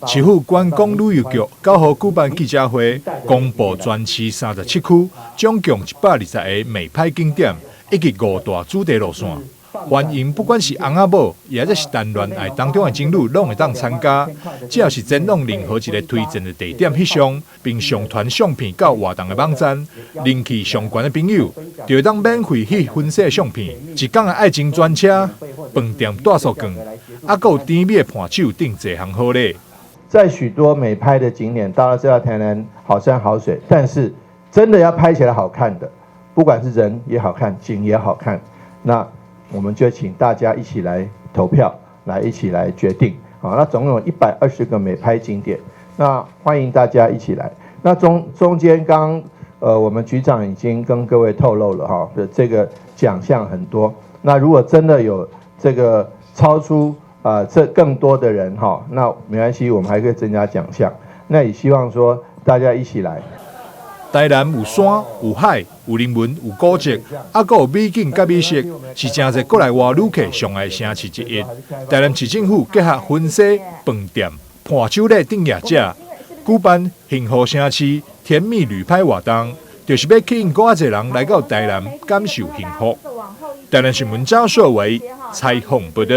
市府观光旅游局9号举办记者会，公布全市37区总共120个美拍景点，以及5大主题路线。欢迎不管是翁仔某，也或者是谈恋爱当中的情侣，拢会当参加。只要是前往任何一个推荐的地点翕相，并上传相片到活动的网站，人气上悬的朋友，就会当免费去分析相片。一港的爱情专车、饭店大寿券，还有甜蜜的伴手等多项好礼。在许多美拍的景点，大家知道台南好山好水，但是真的要拍起来好看的，不管是人也好看，景也好看，那我们就请大家一起来投票，一起来决定。好，那总有120个美拍景点，那欢迎大家一起来。那中间刚我们局长已经跟各位透露了哈，这个奖项很多。那如果真的有这个超出这更多的人哈，那没关系，我们还可以增加奖项。那也希望说大家一起来。台南有山有海有人文有古迹，还有美景甲美食，是真侪国内外旅客上爱城市之一。台南市政府结合分析、饭店、伴手礼等业者，举办幸福城市甜蜜旅拍活动，就是要吸引更侪人来到台南感受幸福。台南新闻张硕维采访报道。